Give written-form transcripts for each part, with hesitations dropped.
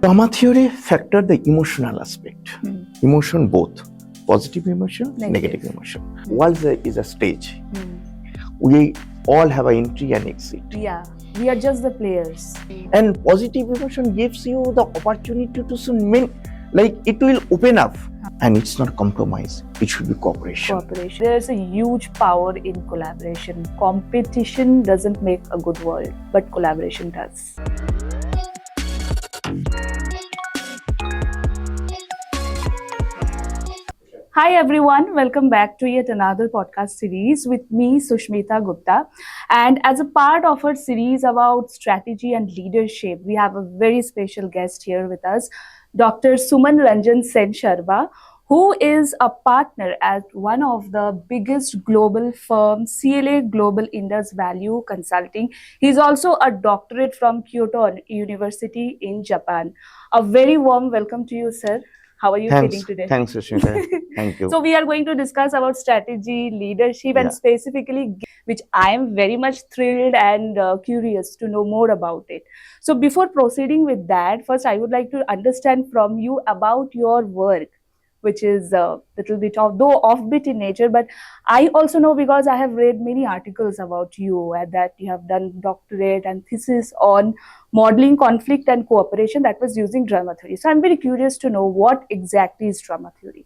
Drama theory factor the emotional aspect. Emotion both. Positive emotion, negative emotion. World is a stage. We all have an entry and exit. Yeah, we are just the players. And positive emotion gives you the opportunity to swim, like it will open up. And it's not compromise, it should be cooperation. There's a huge power in collaboration. Competition doesn't make a good world, but collaboration does. Hi everyone, welcome back to yet another podcast series with me, Sushmita Gupta. And as a part of our series about strategy and leadership, we have a very special guest here with us, Dr. Suman Sensarma, who is a partner at one of the biggest global firms, CLA Global Indus Value Consulting. He's also a doctorate from Kyoto University in Japan. A very warm welcome to you, sir. How are you feeling today? Thanks, Sushmita. Thank you. So we are going to discuss about strategy, leadership, and specifically, which I am very much thrilled and curious to know more about it. So before proceeding with that, first I would like to understand from you about your work, which is a little bit of, though offbeat in nature, but I also know because I have read many articles about you and that you have done doctorate and thesis on modeling conflict and cooperation that was using drama theory. So I'm very curious to know what exactly is drama theory.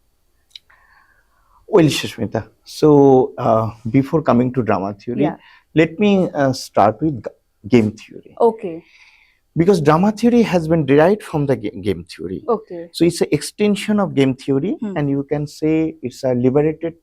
Well, Sushmita, so before coming to drama theory, let me start with game theory. Okay. Because drama theory has been derived from the game theory. Okay. So it's an extension of game theory, and you can say it's a liberated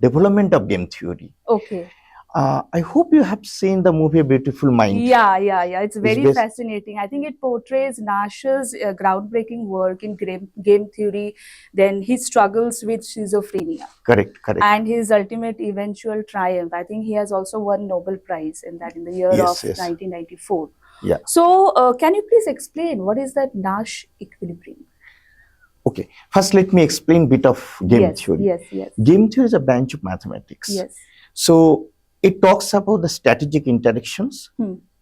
development of game theory. Okay. I hope you have seen the movie Beautiful Mind. Yeah. It's very fascinating. I think it portrays Nash's groundbreaking work in game theory, then his struggles with schizophrenia. Correct. And his ultimate eventual triumph. I think he has also won Nobel Prize in the year of 1994. Yeah. So, can you please explain what is that Nash equilibrium? Okay. First, let me explain a bit of game theory. Yes. Game theory is a branch of mathematics. Yes. So, it talks about the strategic interactions.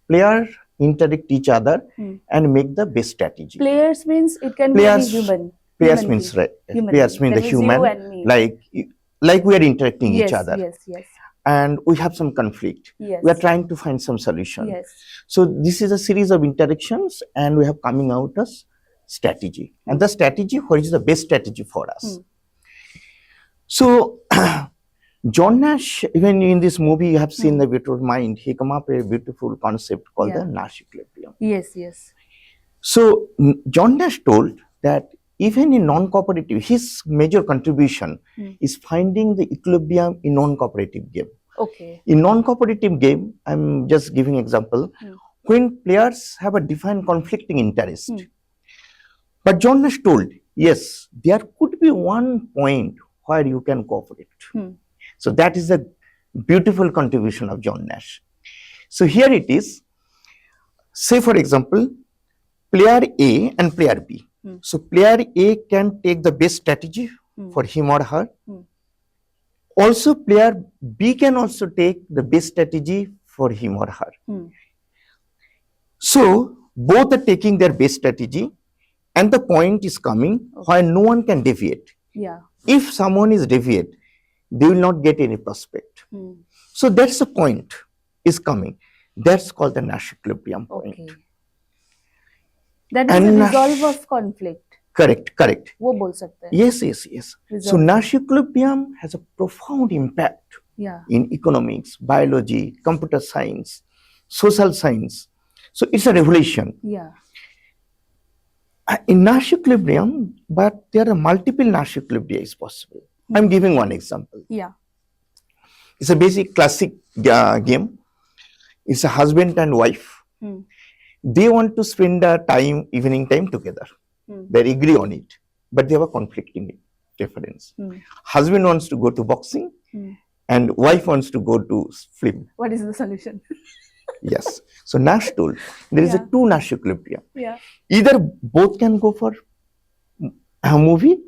Players interact each other and make the best strategy. Players means it can be any human. Players means players mean the human, like we are interacting each other. Yes. And we have some conflict. Yes. We are trying to find some solution. Yes. So this is a series of interactions, and we have coming out as strategy. And the strategy, what is the best strategy for us? So John Nash, even in this movie, you have seen the Beautiful Mind. He come up with a beautiful concept called the Nash equilibrium. Yes. So John Nash told that even in non-cooperative, his major contribution is finding the equilibrium in non-cooperative game. Okay. In non-cooperative game, I'm just giving example, when players have a defined conflicting interest. But John Nash told, yes, there could be one point where you can cooperate. So that is a beautiful contribution of John Nash. So here it is. Say for example, player A and player B. So player A can take the best strategy for him or her. Also player B can also take the best strategy for him or her. So both are taking their best strategy, and the point is coming where no one can deviate. If someone is deviate, they will not get any prospect. So that's the point is coming. That's called the Nash equilibrium point. Okay. That is the resolve of conflict. Correct. वो बोल सकते हैं. Yes. So Nash equilibrium has a profound impact in economics, biology, computer science, social science. So it's a revolution. In Nash equilibrium, but there are multiple Nash equilibria is possible. I'm giving one example. It's a basic classic game. It's a husband and wife. They want to spend evening time together. They agree on it, but they have a conflicting preference. Husband wants to go to boxing, and wife wants to go to film. What is the solution? Yes. So Nash told there is a two Nash equilibrium. Either both can go for a movie,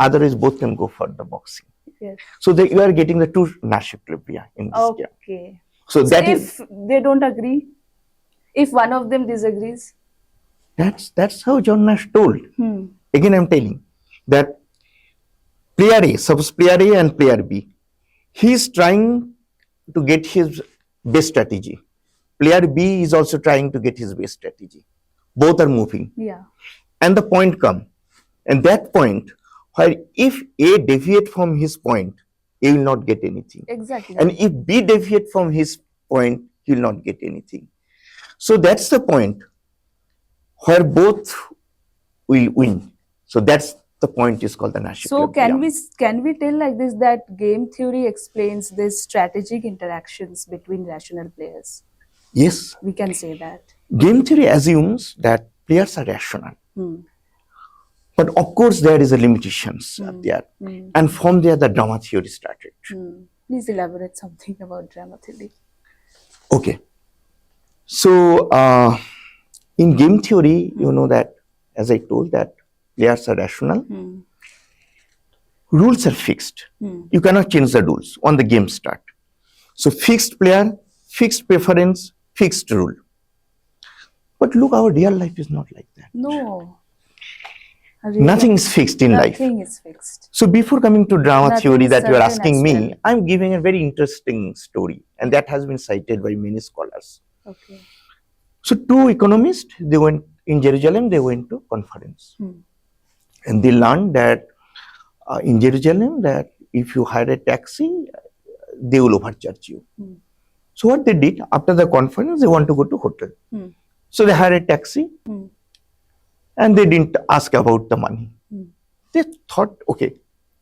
otherwise both can go for the boxing. So you are getting the two Nash equilibria in this game. Okay. So that if they don't agree, if one of them disagrees, That's how John Nash told. Again, I'm telling that player A, suppose player A and player B, he is trying to get his best strategy. Player B is also trying to get his best strategy. Both are moving. Yeah. And the point come. And that point, where if A deviate from his point, he will not get anything. Exactly. And if B deviate from his point, he will not get anything. So that's the point where both will win. So that's the point is called the Nash So equilibrium. can we tell like this that game theory explains these strategic interactions between rational players? Yes. We can say that. Game theory assumes that players are rational. But of course, there is a limitations there. And from there, the drama theory started. Please elaborate something about drama theory. Okay. So, in game theory, you know that, as I told, that players are rational. Rules are fixed. You cannot change the rules on the game start. So, fixed player, fixed preference, fixed rule. But look, our real life is not like that. No. Nothing is fixed in life. Nothing is fixed. So before coming to drama Nothing theory is that you are certain asking as me, well. I'm giving a very interesting story, and that has been cited by many scholars. Okay. So two economists, they went in Jerusalem, they went to conference. And they learned that in Jerusalem, that if you hire a taxi, they will overcharge you. So what they did, after the conference, they want to go to hotel. So they hired a taxi, and they didn't ask about the money. They thought, okay,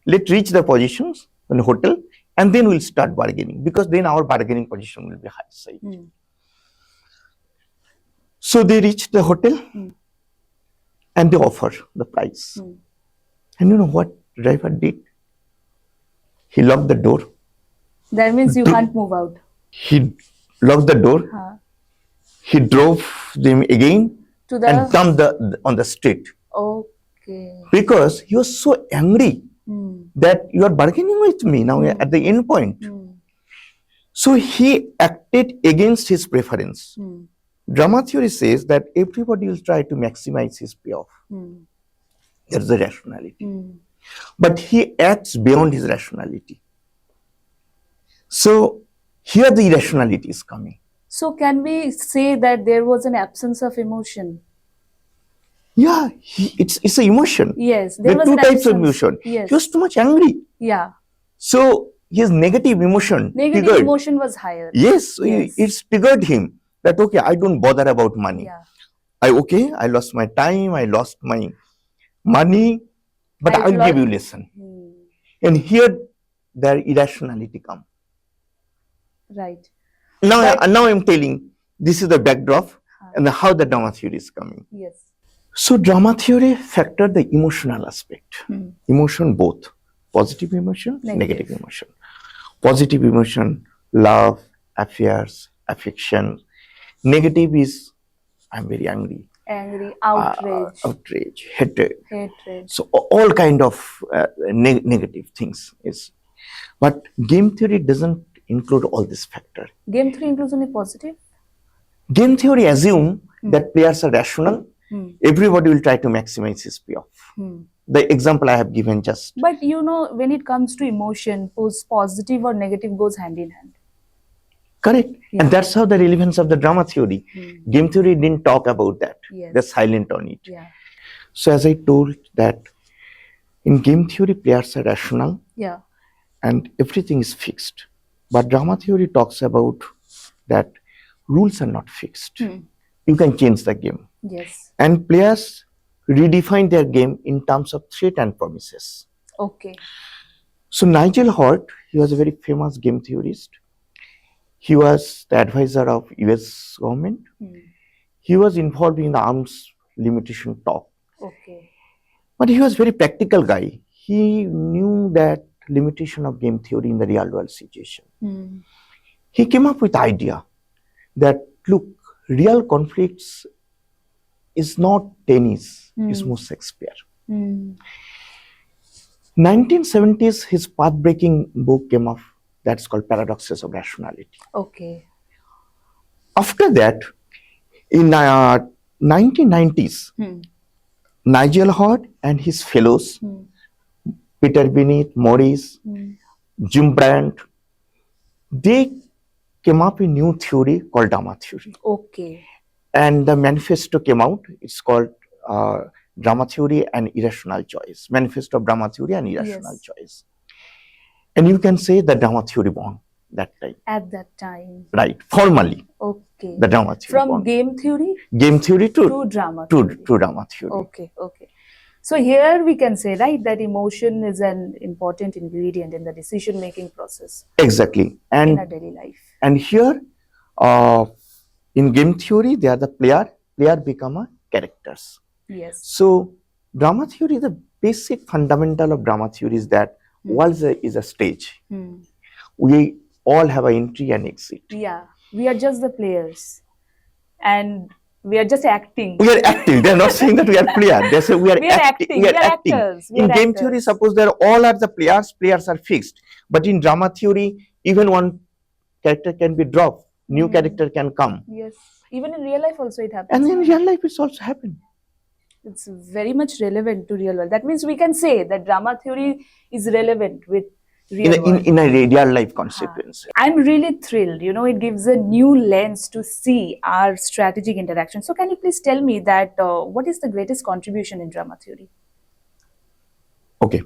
let's reach the positions in the hotel, and then we'll start bargaining, because then our bargaining position will be high side. So they reached the hotel, and they offered the price. And you know what driver did? He locked the door. That means you can't move out. He locked the door. He drove them again To the and dumped on the street. Okay. Because he was so angry that you are bargaining with me now at the end point. So he acted against his preference. Drama theory says that everybody will try to maximize his payoff. There's the rationality. But he acts beyond his rationality. So here the irrationality is coming. So can we say that there was an absence of emotion? Yeah, it's an emotion. Yes, There are was two an types of absence. emotion. Yes. He was too much angry. Yeah. So his negative emotion Negative triggered. emotion was higher. Yes, so Yes. it's triggered him that, okay, I don't bother about money. Yeah. I lost my time, I lost my money, but I'll I'll give you lesson. And here their irrationality come. Right. Now I'm telling, this is the backdrop and how the drama theory is coming. Yes. So drama theory factor the emotional aspect. Emotion both. Positive emotion, negative emotion. Positive emotion, love, affairs, affection. Negative is, I'm very angry. Angry, outrage. Hatred. Hatred. So all kind of negative things is. But game theory doesn't include all this factor. Game theory includes only positive? Game theory assume that players are rational. Everybody will try to maximize his payoff. The example I have given just. But you know, when it comes to emotion, positive or negative goes hand in hand. Correct. Yeah. And that's how the relevance of the drama theory. Game theory didn't talk about that. Yes. They're silent on it. Yeah. So as I told that in game theory, players are rational. Yeah. And everything is fixed. But drama theory talks about that rules are not fixed. You can change the game. Yes. And players redefine their game in terms of threat and promises. Okay. So Nigel Hort, he was a very famous game theorist. He was the advisor of US government. He was involved in the arms limitation talk. Okay. But he was a very practical guy. He knew that limitation of game theory in the real world situation. He came up with the idea that, look, real conflicts is not tennis, it's more Shakespeare. 1970s, his path-breaking book came up that's called Paradoxes of Rationality. Okay. After that, in 1990s, Nigel Hart and his fellows, Peter Bennett, Morris, Jim Brandt, they came up with a new theory called drama theory. Okay. And the manifesto came out. It's called Drama Theory and Irrational Choice. Manifesto of Drama Theory and Irrational Choice. And you can say the drama theory won that time. At that time. Right, formally. Okay. The drama theory From won. game theory? Game theory to drama theory. To drama theory. Okay, okay. So here we can say, right, that emotion is an important ingredient in the decision-making process. Exactly. And in our daily life. And here, in game theory, they are the player become a characters. Yes. So drama theory, the basic fundamental of drama theory is that world is a stage. We all have an entry and exit. Yeah, we are just the players, and we are just acting. We are acting. They are not saying that we are players. They say we are acting. We are acting. Actors. In game theory, suppose they all are the players. Players are fixed. But in drama theory, even one character can be dropped. New character can come. Yes. Even in real life also it happens. And in real life it's also happened. It's very much relevant to real world. That means we can say that drama theory is relevant with real world. In a real life consequence. I'm really thrilled. You know, it gives a new lens to see our strategic interaction. So can you please tell me that what is the greatest contribution in drama theory? Okay.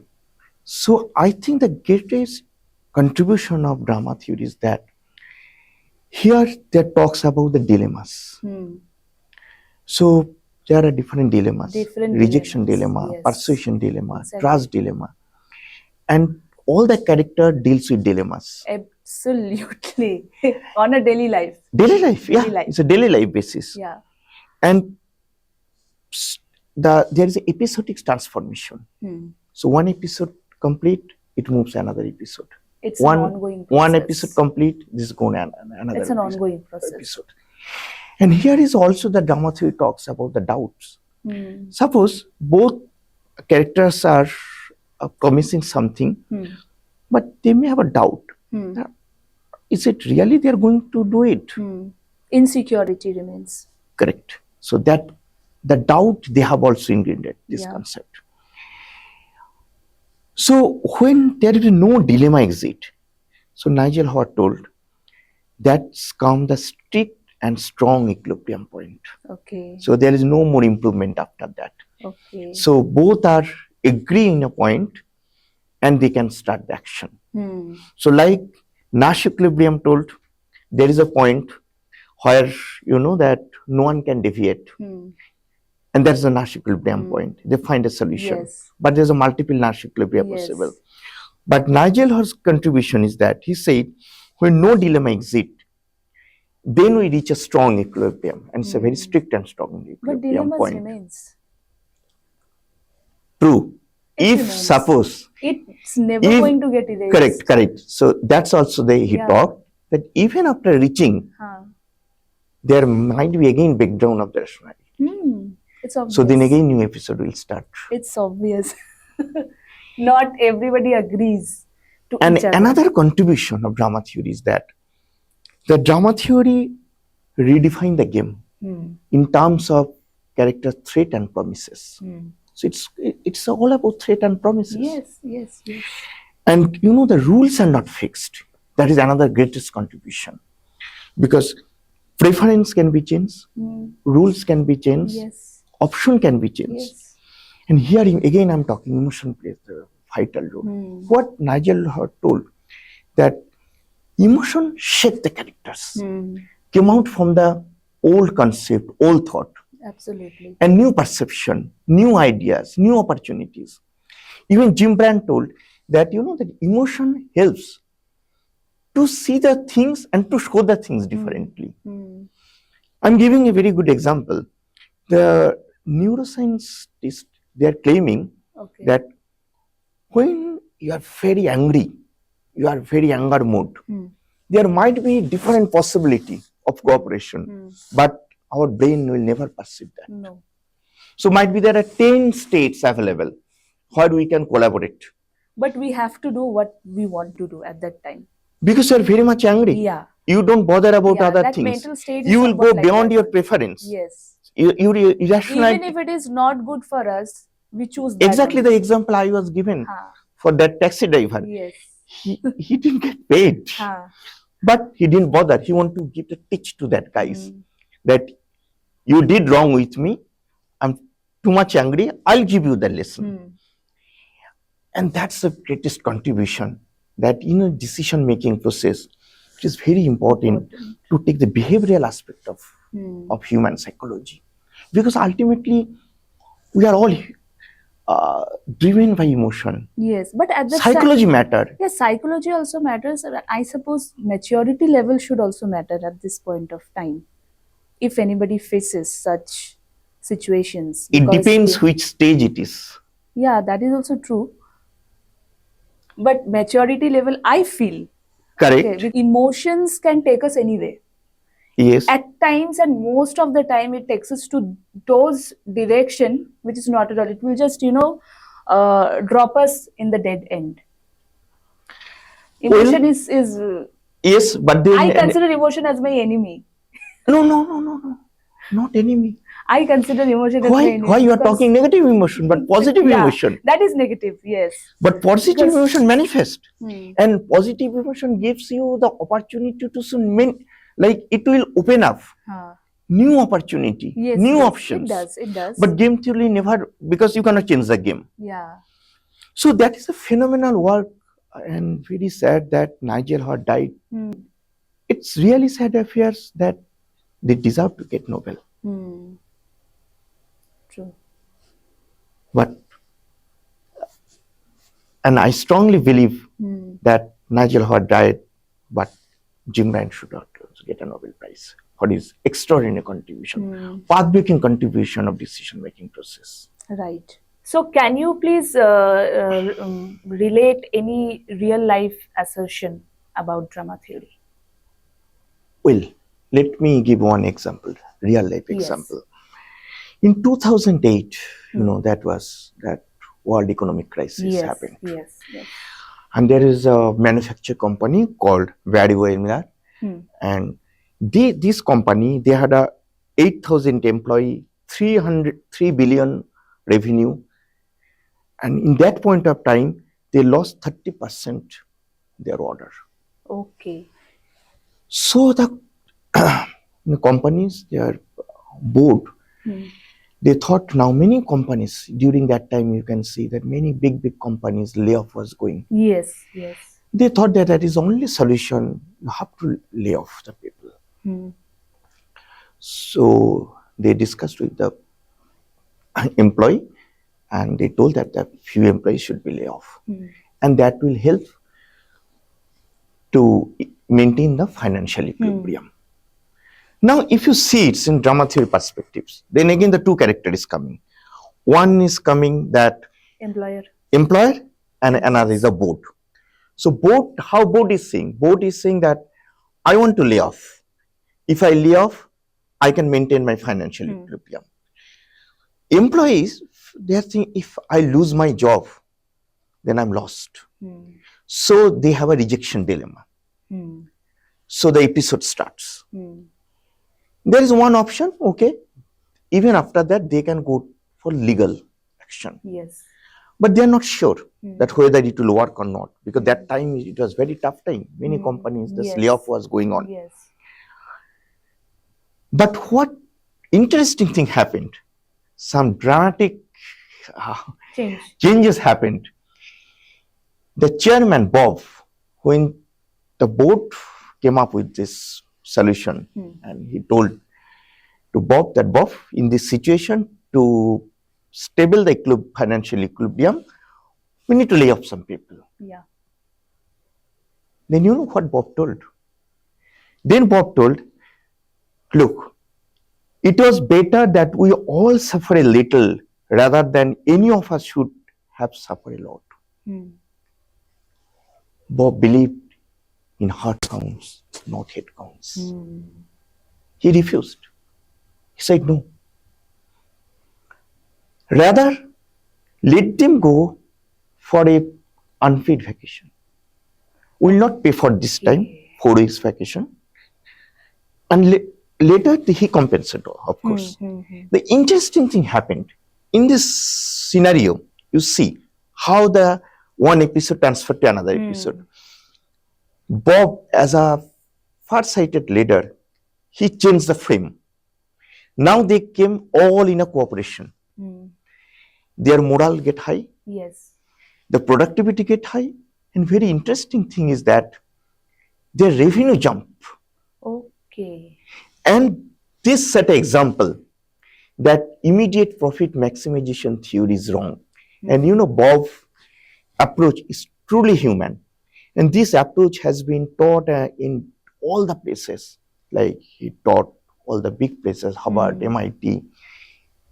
So I think the greatest contribution of drama theory is that here there talks about the dilemmas. So there are different dilemmas. Rejection dilemma, persuasion dilemma, trust dilemma. And all the character deals with dilemmas. Absolutely. On a daily life. Daily life, yeah. It's a daily life basis. Yeah. And there is an episodic transformation. So one episode complete, it moves another episode. It's an ongoing process. One episode complete, this is going on another. It's an ongoing process. Episode. And here is also the drama theory talks about the doubts. Suppose both characters are promising something, but they may have a doubt. Is it really they are going to do it? Insecurity remains. Correct. So that the doubt they have also ingrained this concept. So when there is no dilemma exit, so Nigel Hart told, that's come the strict and strong equilibrium point. Okay. So there is no more improvement after that. Okay. So both are agreeing a point and they can start the action. So like Nash equilibrium told, there is a point where you know that no one can deviate. And that's the Nash equilibrium point. They find a solution. But there's a multiple Nash equilibria possible. But Nigel Hart's contribution is that he said, when no dilemma exists, then we reach a strong equilibrium. And it's a very strict and strong equilibrium point. But dilemma remains. True. If remains. Suppose. It's never going to get erased. Correct. So that's also the he talked that even after reaching, there might be again breakdown of the rationality. It's obvious. So then again new episode will start. It's obvious. Not everybody agrees to and each other. Another contribution of drama theory is that the drama theory redefine the game in terms of character threat and promises. So it's all about threat and promises. Yes. And you know the rules are not fixed. That is another greatest contribution. Because preference can be changed, rules can be changed, option can be changed. And here again I'm talking emotion plays the vital role. What Nigel Hart told, that emotion shaped the characters, came out from the old concept, old thought. Absolutely. And new perception, new ideas, new opportunities. Even Jim Brandt told that you know that emotion helps to see the things and to show the things differently. I'm giving a very good example. The neuroscientists, they are claiming that when you are very angry, you are very anger mode, there might be different possibility of cooperation, but our brain will never perceive that. No. So might be there are 10 states available where we can collaborate. But we have to do what we want to do at that time. Because you are very much angry. Yeah. You don't bother about other that things. Mental state You will go like beyond that. your preference. Yes. irrational. Even if it is not good for us, we choose that. Exactly only. the example I was given for that taxi driver. Yes. He didn't get paid, but he didn't bother. He wanted to give the teach to that guys that you did wrong with me. I'm too much angry. I'll give you the lesson. And that's the greatest contribution, that in a decision making process, it is very important to take the behavioral aspect of human psychology, because ultimately we are all driven by emotion. Yes, but at the psychology matter. Yes, psychology also matters. I suppose maturity level should also matter at this point of time, if anybody faces such situations. It depends which stage it is. Yeah, that is also true. But maturity level, I feel. Correct. Okay, emotions can take us anywhere. Yes. At times, and most of the time, it takes us to those direction, which is not at all. It will just, drop us in the dead end. Emotion is yes, but then I consider emotion as my enemy. No, not enemy. I consider emotion as my enemy. Why you are talking negative emotion, but positive emotion? That is negative, yes. But positive emotion manifest, and positive emotion gives you the opportunity to like it will open up new opportunity, new options. It does. But game theory never, because you cannot change the game. Yeah. So that is a phenomenal work, and very sad that Nigel Hart died. It's really sad affairs that they deserve to get Nobel. True. But, and I strongly believe that Nigel Hart died, but Jim Ryan should also get a Nobel Prize for his extraordinary contribution, path-breaking contribution of decision-making process. Right. So, can you please relate any real-life assertion about drama theory? Well, let me give one example, real-life example. In 2008, that world economic crisis happened. Yes. And there is a manufacturing company called Barry-Wehmiller, and this company, they had a 8,000 employee, 3 billion revenue, and in that point of time, they lost 30% their order. Okay. So the companies, their board, they thought, now many companies during that time, you can see that many big companies layoff was going. Yes. They thought that is only solution. You have to lay off the people. So they discussed with the employee, and they told that the few employees should be laid off, and that will help to maintain the financial equilibrium. Now, if you see it in drama theory perspectives, then again the two characters is coming. One is coming that employer, and another is a board. So board, how board is saying? Board is saying that I want to lay off. If I lay off, I can maintain my financial equilibrium. Employees, they are saying, if I lose my job, then I'm lost. So they have a rejection dilemma. So the episode starts. There is one option, okay. Even after that, they can go for legal action. Yes. But they are not sure that whether it will work or not, because that time it was very tough time. Many companies, this layoff was going on. Yes. But what interesting thing happened? Some dramatic changes happened. The chairman, Bob, when the board came up with this solution, and he told to Bob that, Bob, in this situation, to stable the financial equilibrium, we need to lay off some people. Yeah. Then you know what Bob told? Then Bob told, look, it was better that we all suffer a little rather than any of us should have suffered a lot. Bob believed in heart counts, not head counts. He refused. He said no. Rather, let them go for a unpaid vacation. We will not pay for this time, 4 weeks vacation. And later he compensated, of course. The interesting thing happened in this scenario. You see how the one episode transferred to another episode. Bob, as a far-sighted leader, he changed the frame. Now they came all in a cooperation. Their morale get high. Yes. The productivity get high. And very interesting thing is that their revenue jump. Okay. And this set an example that immediate profit maximization theory is wrong. And Bob's approach is truly human. And this approach has been taught in all the places. Like he taught all the big places, Harvard, MIT,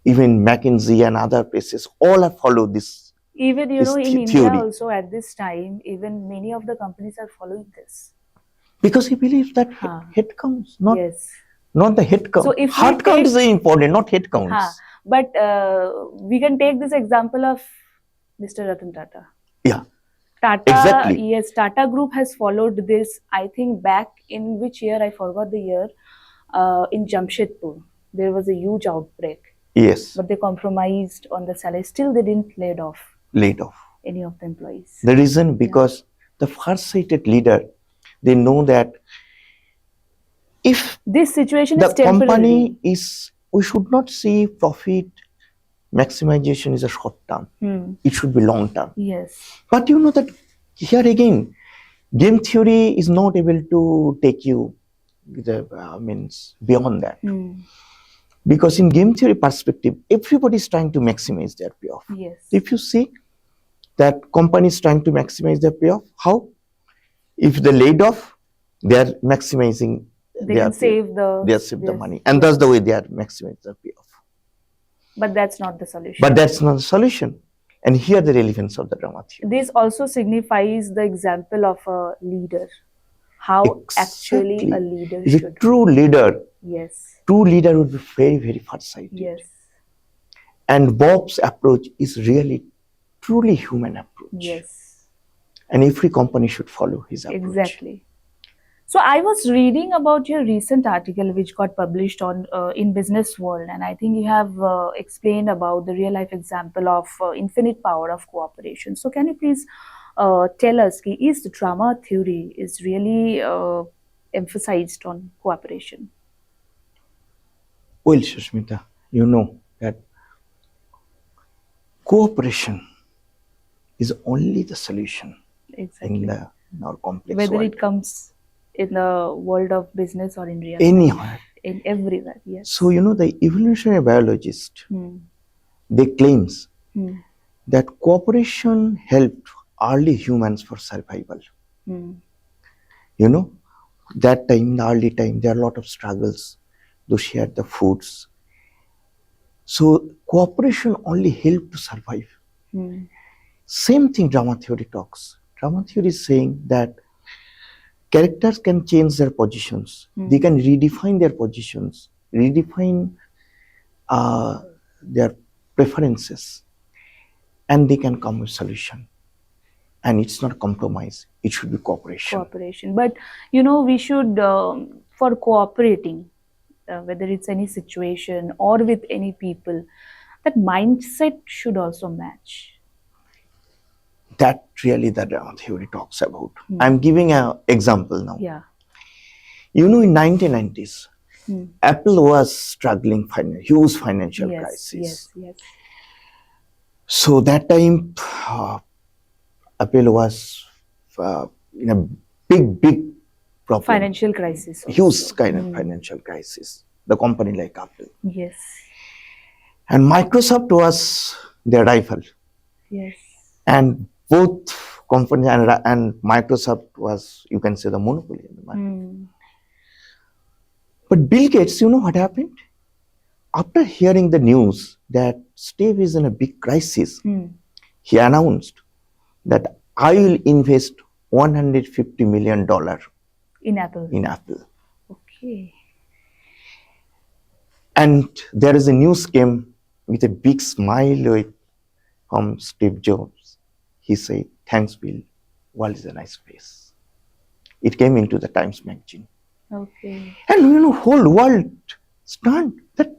even McKinsey and other places, all have followed this. Even, this in India theory. also at this time, even many of the companies are following this. Because he believes that head counts, not the head count. So if heart count is important, not head counts. But we can take this example of Mr. Ratan Tata. Yeah. Tata, exactly. Yes, Tata Group has followed this, I think back in which year, I forgot the year, in Jamshedpur. There was a huge outbreak. Yes. But they compromised on the salary. Still, they didn't laid off any of the employees. The reason, because the far-sighted leader, they know that if this situation the is temporary, company is, we should not see profit maximization is a short term. It should be long term. Yes. But you know that here again, game theory is not able to take you beyond that. Because in game theory perspective, everybody is trying to maximize their payoff. Yes. If you see that company is trying to maximize their payoff, how? If they laid off, they are maximizing. They can save the money, and that's the way they are maximizing their payoff. But that's not the solution. But that's not the solution. And here the relevance of the drama theory. This also signifies the example of a leader. How actually a leader should. A true leader. Yes. True leader would be very, very far-sighted. Yes. And Bob's approach is really, truly human approach. Yes. And every company should follow his approach. Exactly. So I was reading about your recent article which got published on in Business World, and I think you have explained about the real life example of infinite power of cooperation. So can you please tell us, is the drama theory is really emphasized on cooperation? Well, Sushmita, you know that cooperation is only the solution in our complex whether world. It comes in the world of business or in real life. Anywhere. In everywhere, yes. So, you know, the evolutionary biologist, they claims that cooperation helped early humans for survival. You know, that time, in the early time, there are a lot of struggles. They shared the foods. So, cooperation only helped to survive. Same thing drama theory talks. Drama theory is saying that characters can change their positions. They can redefine their positions, redefine their preferences, and they can come with solution. And it's not compromise. It should be cooperation. Cooperation. But, you know, we should, for cooperating, whether it's any situation or with any people, that mindset should also match. That really the drama theory talks about. I'm giving an example now. Yeah. You know, in 1990s, Apple was struggling huge financial crisis. Yes. So that time, Apple was in a big problem. Financial crisis. Also. Huge kind of financial crisis. The company like Apple. Yes. And Microsoft was their rival. Yes. And both companies and Microsoft was, you can say, the monopoly in the market. But Bill Gates, you know what happened? After hearing the news that Steve is in a big crisis, he announced that I will invest $150 million in Apple. Okay. And there is a news came with a big smile from Steve Jobs. He said, "Thanks, Bill. World is a nice place." It came into the Times magazine. Okay. And whole world stunned that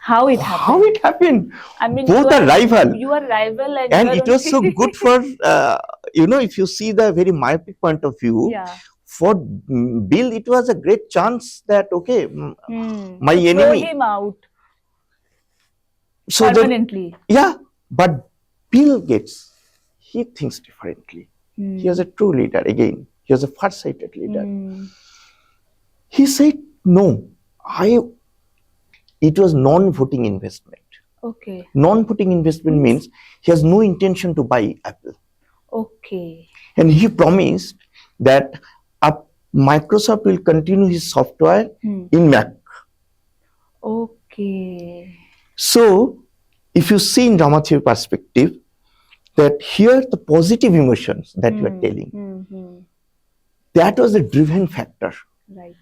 How it how happened? it happened. I mean, Both are rival. You are rival, and And you are it was so only- good for, if you see the very myopic point of view, Yeah. for Bill, it was a great chance that, okay, my To throw enemy. him out So that, permanently. yeah, but Bill Gates, he thinks differently. He was a true leader again. He was a far-sighted leader. He said, no, it was non-voting investment. Okay. Non-voting investment means he has no intention to buy Apple. Okay. And he promised that Microsoft will continue his software in Mac. Okay. So, if you see in drama theory perspective, that here the positive emotions that you are telling, that was the driven factor. Right.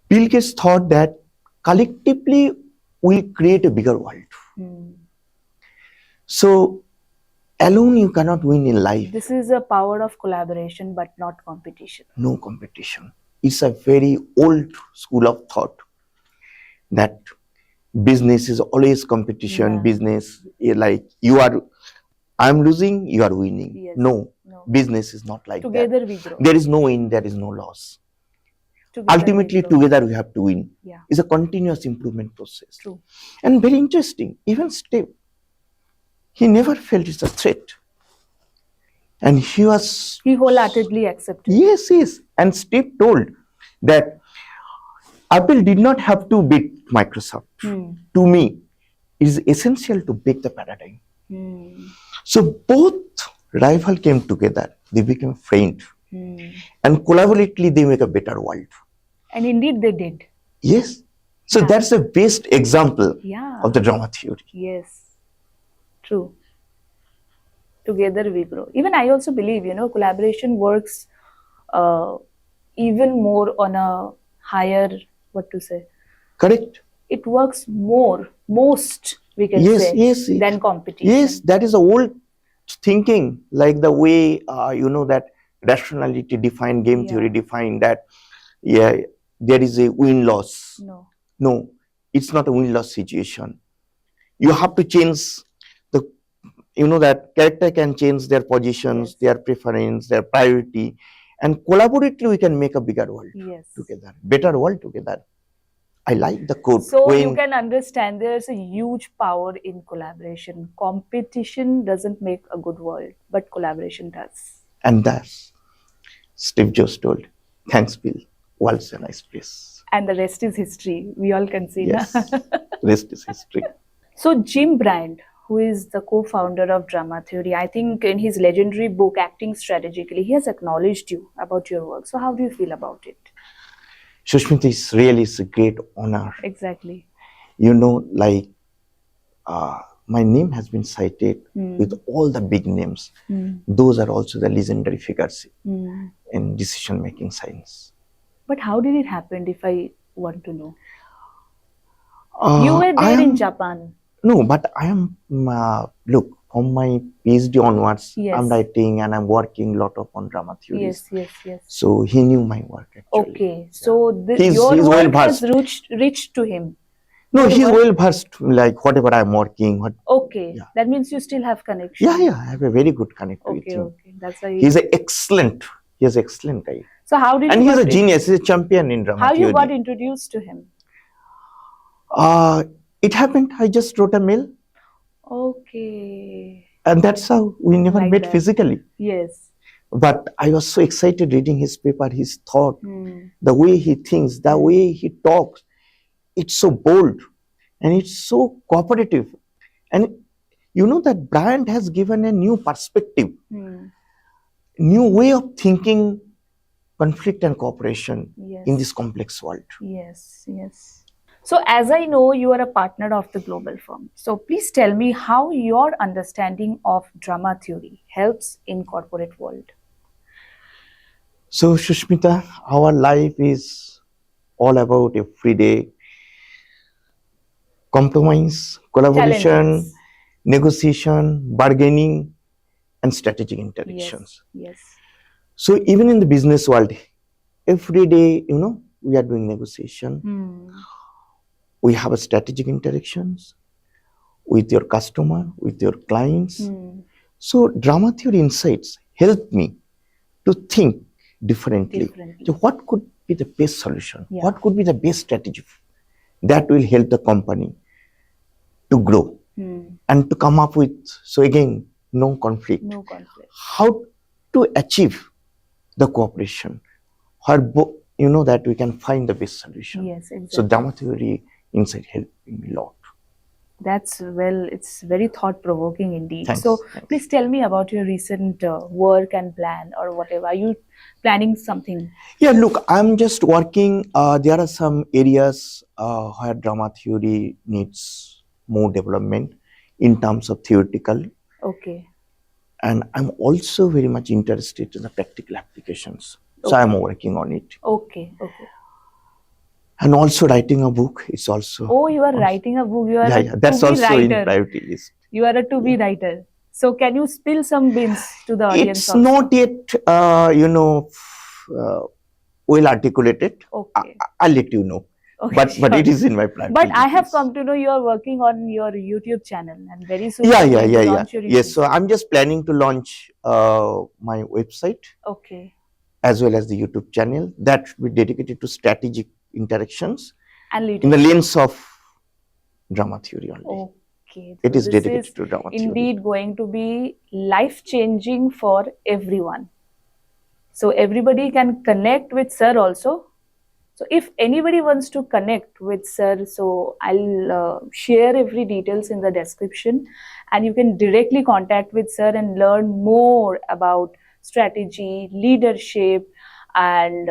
Bill Gates thought that collectively we'll create a bigger world. So, alone you cannot win in life. This is a power of collaboration, but not competition. No competition. It's a very old school of thought that business is always competition. Yeah. Business, like I'm losing, you are winning. Yes. No, business is not like Together that. we grow. There is no win, there is no loss. Together Ultimately, we grow. together we have to win. Yeah. It's a continuous improvement process. True. And very interesting, even Steve, he never felt it's a threat. And he wholeheartedly accepted. Yes. And Steve told that Apple did not have to beat Microsoft. To me, it is essential to break the paradigm. So both rivals came together. They became friends. And collaboratively, they make a better world. And indeed they did. Yes. So that's the best example of the drama theory. Yes. True. Together we grow. Even I also believe, collaboration works even more on a higher, Correct. It works most, we can say, Yes. than competition. Yes, that is the old thinking, like the way, that rationality defined, game theory defined that, there is a win-loss. No, it's not a win-loss situation. You have to change that character can change their positions, their preference, their priority, and collaboratively we can make a bigger world together, better world together. I like the quote. So you can understand there's a huge power in collaboration. Competition doesn't make a good world, but collaboration does. And that's Steve Jobs told. Thanks, Bill. World's a nice place. And the rest is history. We all can see. Yes, rest is history. So Jim Bryant, who is the co-founder of drama theory, I think in his legendary book, Acting Strategically, he has acknowledged you about your work. So how do you feel about it? Sushmita, it's a great honor. Exactly. My name has been cited with all the big names. Those are also the legendary figures in decision-making science. But how did it happen, if I want to know? You were there in Japan. No, but I am, look, from my PhD onwards, I'm writing and I'm working a lot on drama theories. Yes. So he knew my work actually. Okay, so he's your well work has versed. reached to him. No, he's well versed, like whatever I'm working. Okay, that means you still have connection. Yeah, I have a very good connection with him. Okay, that's why he's an excellent guy. So how did and he's a genius, he's a champion in drama theory. How you got introduced to him? It happened, I just wrote a mail. Okay. And that's how we never met physically. Yes. But I was so excited reading his paper, his thought, the way he thinks, the way he talks. It's so bold and it's so cooperative. And that Bryant has given a new perspective, new way of thinking conflict and cooperation in this complex world. Yes. So as I know, you are a partner of the global firm. So please tell me how your understanding of drama theory helps in corporate world. So Sushmita, our life is all about everyday compromise, collaboration, negotiation, bargaining, and strategic interactions. Yes. So even in the business world, every day, we are doing negotiation. We have a strategic interactions with your customer, with your clients. So drama theory insights help me to think differently. So what could be the best solution? Yeah. What could be the best strategy that will help the company to grow and to come up with, so again, no conflict. No conflict. How to achieve the cooperation, where that we can find the best solution. Yes, exactly. So drama theory insight helping me a lot. It's very thought-provoking indeed. Thanks, So thanks. please tell me about your recent work and plan or whatever. Are you planning something? Yeah, look, I'm just working. There are some areas where drama theory needs more development in terms of theoretical. Okay. And I'm also very much interested in the practical applications. So Okay. I'm working on it. Okay. Okay. And also writing a book is also. Oh, you are writing a book. You are a That's to-be also writer. in priority list. You are a to-be writer. So can you spill some beans to the audience? It's also? not yet, well articulated. Okay. I'll let you know. Okay, But sure. it is in my priority But I have list. come to know you are working on your YouTube channel, and very soon Yeah. you are going to launch your YouTube Yes, so I'm just planning to launch my website Okay. as well as the YouTube channel that will be dedicated to strategic interactions And in the leadership. lens of drama theory only. Okay. It So is this dedicated to drama theory. indeed going to be life-changing for everyone. So everybody can connect with sir also. So if anybody wants to connect with sir, so I'll share every details in the description, and you can directly contact with sir and learn more about strategy, leadership, and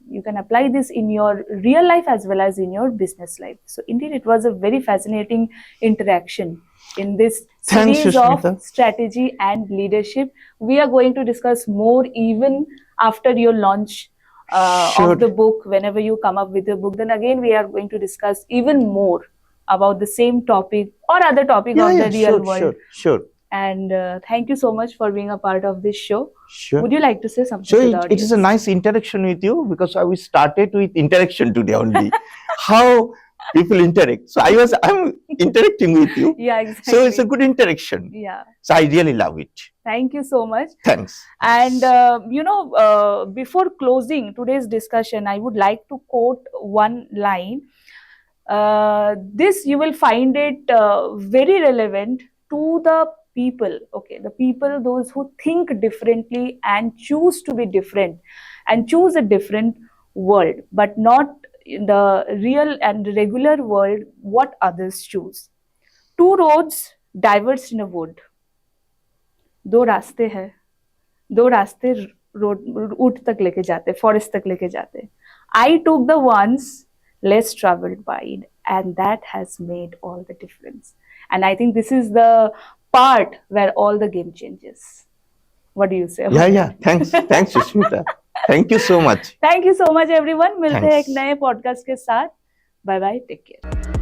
you can apply this in your real life as well as in your business life. So indeed, it was a very fascinating interaction in this Thanks, series Sushmita. of strategy and leadership. We are going to discuss more even after your launch Sure. of the book. Whenever you come up with a book, then again we are going to discuss even more about the same topic or other topic of the real world. Sure. And thank you so much for being a part of this show. Sure. Would you like to say something So to the audience? it is a nice interaction with you because we started with interaction today only. How people interact. So I'm interacting with you. Yeah, exactly. So it's a good interaction. Yeah. So I really love it. Thank you so much. Thanks. And before closing today's discussion, I would like to quote one line. This you will find it very relevant to the people. Okay, the people, those who think differently and choose to be different and choose a different world, but not in the real and regular world what others choose. Two roads diverged in a wood. दो रास्ते हैं, दो रास्ते road ऊट तक लेके जाते, forest तक लेके जाते. I took the ones less traveled by, and that has made all the difference. And I think this is the part where all the game changes. What do you say? Yeah. Thanks, Sushmita. Thank you so much. Thank you so much, everyone. मिलते हैं एक Thanks. नए podcast के साथ. Bye bye. Take care.